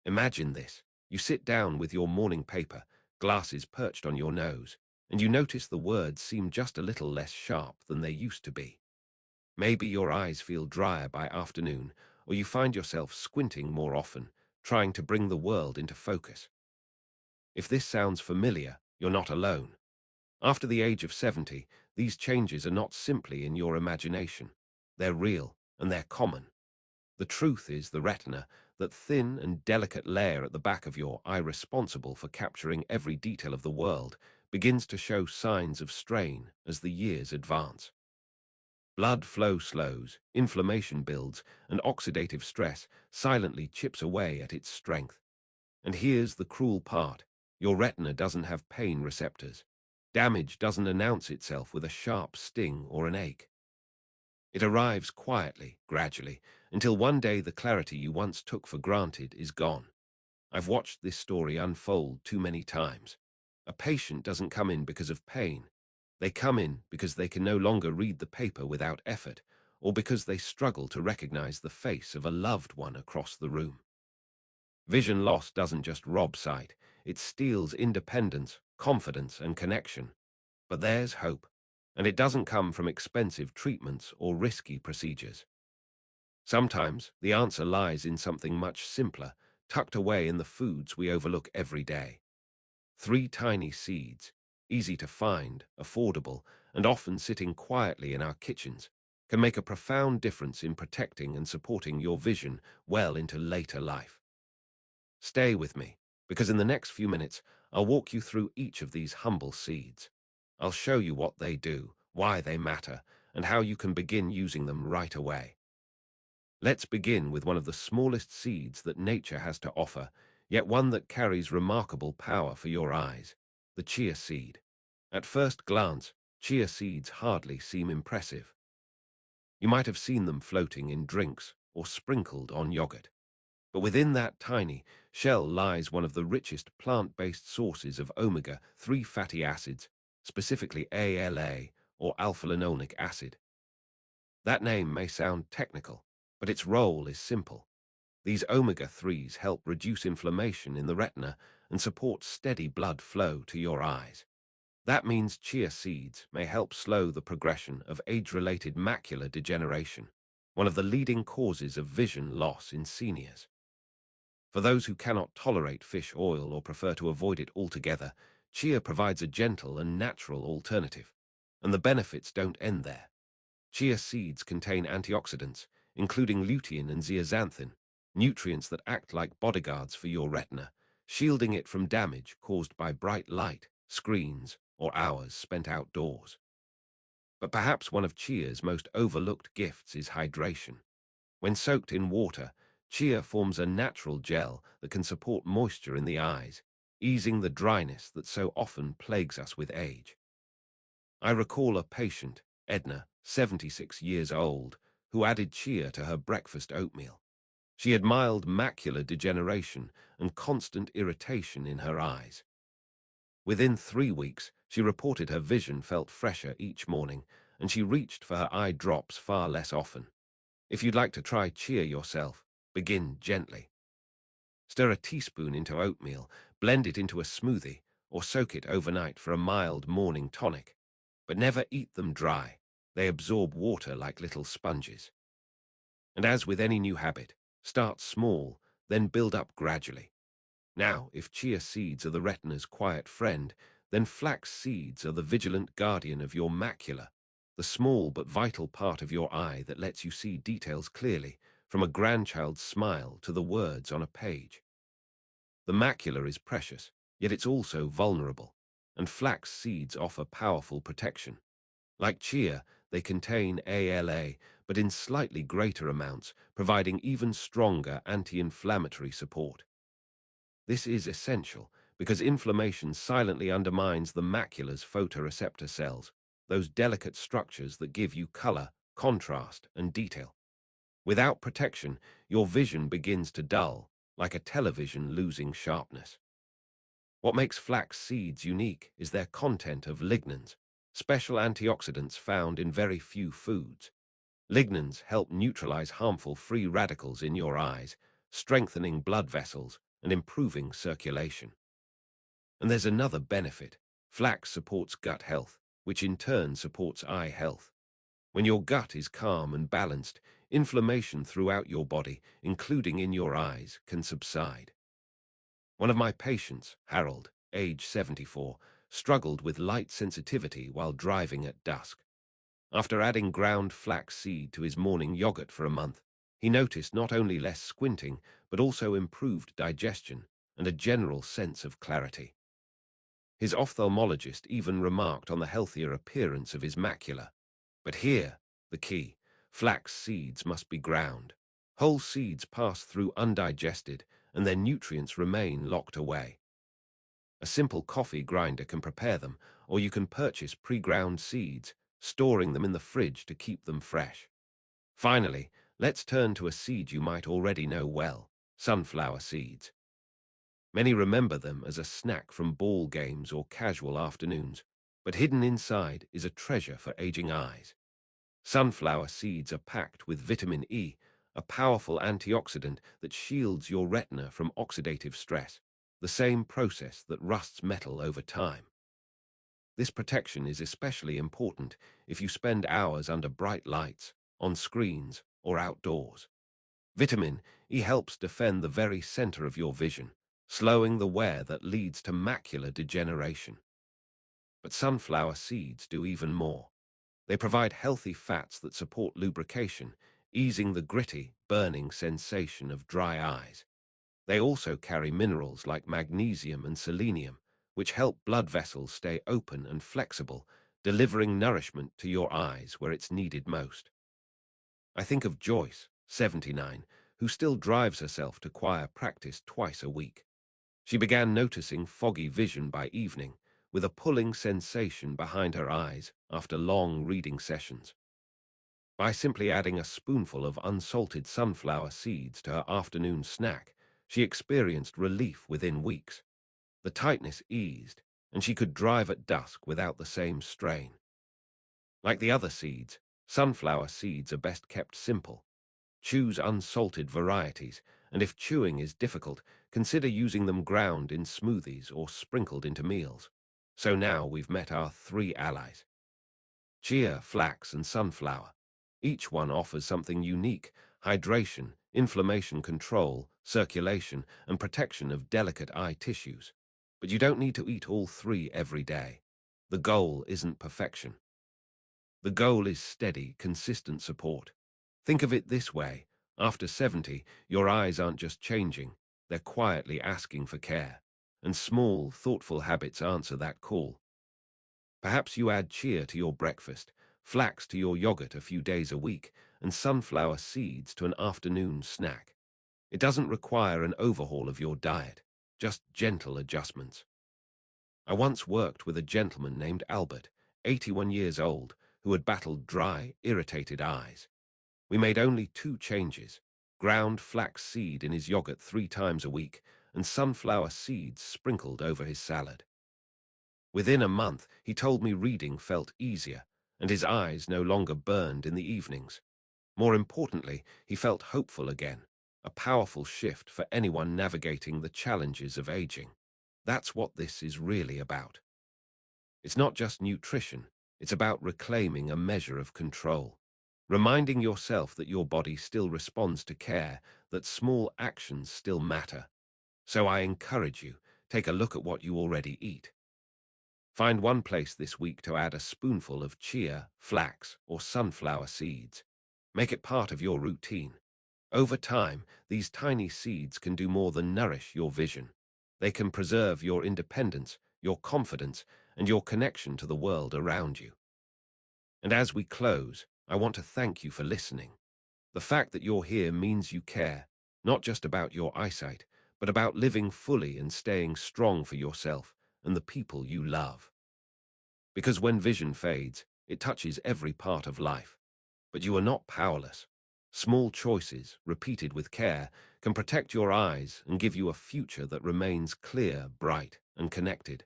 Imagine this. You sit down with your morning paper, glasses perched on your nose, and you notice the words seem just a little less sharp than they used to be. Maybe your eyes feel drier by afternoon, or you find yourself squinting more often, trying to bring the world into focus. If this sounds familiar, you're not alone. After the age of 70, these changes are not simply in your imagination. They're real, and they're common. The truth is the retina, that thin and delicate layer at the back of your eye responsible for capturing every detail of the world, begins to show signs of strain as the years advance. Blood flow slows, inflammation builds, and oxidative stress silently chips away at its strength. And here's the cruel part. Your retina doesn't have pain receptors. Damage doesn't announce itself with a sharp sting or an ache. It arrives quietly, gradually, until one day the clarity you once took for granted is gone. I've watched this story unfold too many times. A patient doesn't come in because of pain. They come in because they can no longer read the paper without effort, or because they struggle to recognize the face of a loved one across the room. Vision loss doesn't just rob sight, it steals independence, confidence, and connection. But there's hope, and it doesn't come from expensive treatments or risky procedures. Sometimes the answer lies in something much simpler, tucked away in the foods we overlook every day. Three tiny seeds, easy to find, affordable, and often sitting quietly in our kitchens, can make a profound difference in protecting and supporting your vision well into later life. Stay with me, because in the next few minutes, I'll walk you through each of these humble seeds. I'll show you what they do, why they matter, and how you can begin using them right away. Let's begin with one of the smallest seeds that nature has to offer, yet one that carries remarkable power for your eyes, the chia seed. At first glance, chia seeds hardly seem impressive. You might have seen them floating in drinks or sprinkled on yogurt. But within that tiny shell lies one of the richest plant-based sources of omega-3 fatty acids, specifically ALA, or alpha-linolenic acid. That name may sound technical, but its role is simple. These omega-3s help reduce inflammation in the retina and support steady blood flow to your eyes. That means chia seeds may help slow the progression of age-related macular degeneration, one of the leading causes of vision loss in seniors. For those who cannot tolerate fish oil or prefer to avoid it altogether, chia provides a gentle and natural alternative. And the benefits don't end there. Chia seeds contain antioxidants, including lutein and zeaxanthin, nutrients that act like bodyguards for your retina, shielding it from damage caused by bright light, screens, or hours spent outdoors. But perhaps one of chia's most overlooked gifts is hydration. When soaked in water, chia forms a natural gel that can support moisture in the eyes, easing the dryness that so often plagues us with age. I recall a patient, Edna, 76 years old, who added chia to her breakfast oatmeal. She had mild macular degeneration and constant irritation in her eyes. Within 3 weeks, she reported her vision felt fresher each morning, and she reached for her eye drops far less often. If you'd like to try chia yourself, begin gently. Stir a teaspoon into oatmeal, blend it into a smoothie, or soak it overnight for a mild morning tonic. But never eat them dry. They absorb water like little sponges. And as with any new habit, start small, then build up gradually. Now, if chia seeds are the retina's quiet friend, then flax seeds are the vigilant guardian of your macula, the small but vital part of your eye that lets you see details clearly, from a grandchild's smile to the words on a page. The macula is precious, yet it's also vulnerable, and flax seeds offer powerful protection. Like chia, they contain ALA, but in slightly greater amounts, providing even stronger anti-inflammatory support. This is essential because inflammation silently undermines the macula's photoreceptor cells, those delicate structures that give you color, contrast, and detail. Without protection, your vision begins to dull, like a television losing sharpness. What makes flax seeds unique is their content of lignans, special antioxidants found in very few foods. Lignans help neutralize harmful free radicals in your eyes, strengthening blood vessels and improving circulation. And there's another benefit. Flax supports gut health, which in turn supports eye health. When your gut is calm and balanced, inflammation throughout your body, including in your eyes, can subside. One of my patients, Harold, age 74, struggled with light sensitivity while driving at dusk. After adding ground flax seed to his morning yogurt for a month, he noticed not only less squinting, but also improved digestion and a general sense of clarity. His ophthalmologist even remarked on the healthier appearance of his macula. But here, the key, flax seeds must be ground. Whole seeds pass through undigested, and their nutrients remain locked away. A simple coffee grinder can prepare them, or you can purchase pre-ground seeds, storing them in the fridge to keep them fresh. Finally, let's turn to a seed you might already know well, sunflower seeds. Many remember them as a snack from ball games or casual afternoons, but hidden inside is a treasure for aging eyes. Sunflower seeds are packed with vitamin E, a powerful antioxidant that shields your retina from oxidative stress, the same process that rusts metal over time. This protection is especially important if you spend hours under bright lights, on screens, or outdoors. Vitamin E helps defend the very center of your vision, slowing the wear that leads to macular degeneration. But sunflower seeds do even more. They provide healthy fats that support lubrication, easing the gritty, burning sensation of dry eyes. They also carry minerals like magnesium and selenium, which help blood vessels stay open and flexible, delivering nourishment to your eyes where it's needed most. I think of Joyce, 79, who still drives herself to choir practice twice a week. She began noticing foggy vision by evening, with a pulling sensation behind her eyes after long reading sessions. By simply adding a spoonful of unsalted sunflower seeds to her afternoon snack, she experienced relief within weeks. The tightness eased, and she could drive at dusk without the same strain. Like the other seeds, sunflower seeds are best kept simple. Choose unsalted varieties, and if chewing is difficult, consider using them ground in smoothies or sprinkled into meals. So now we've met our three allies: chia, flax, and sunflower. Each one offers something unique: hydration, inflammation control, circulation, and protection of delicate eye tissues. But you don't need to eat all three every day. The goal isn't perfection. The goal is steady, consistent support. Think of it this way: after 70, your eyes aren't just changing, they're quietly asking for care. And small, thoughtful habits answer that call. Perhaps you add chia to your breakfast, flax to your yogurt a few days a week, and sunflower seeds to an afternoon snack. It doesn't require an overhaul of your diet, just gentle adjustments. I once worked with a gentleman named Albert, 81 years old, who had battled dry, irritated eyes. We made only two changes: ground flax seed in his yogurt 3 times a week, and sunflower seeds sprinkled over his salad. Within a month, he told me reading felt easier, and his eyes no longer burned in the evenings. More importantly, he felt hopeful again, a powerful shift for anyone navigating the challenges of aging. That's what this is really about. It's not just nutrition, it's about reclaiming a measure of control, reminding yourself that your body still responds to care, that small actions still matter. So I encourage you, take a look at what you already eat. Find one place this week to add a spoonful of chia, flax, or sunflower seeds. Make it part of your routine. Over time, these tiny seeds can do more than nourish your vision. They can preserve your independence, your confidence, and your connection to the world around you. And as we close, I want to thank you for listening. The fact that you're here means you care, not just about your eyesight, but about living fully and staying strong for yourself and the people you love. Because when vision fades, it touches every part of life. But you are not powerless. Small choices, repeated with care, can protect your eyes and give you a future that remains clear, bright, and connected.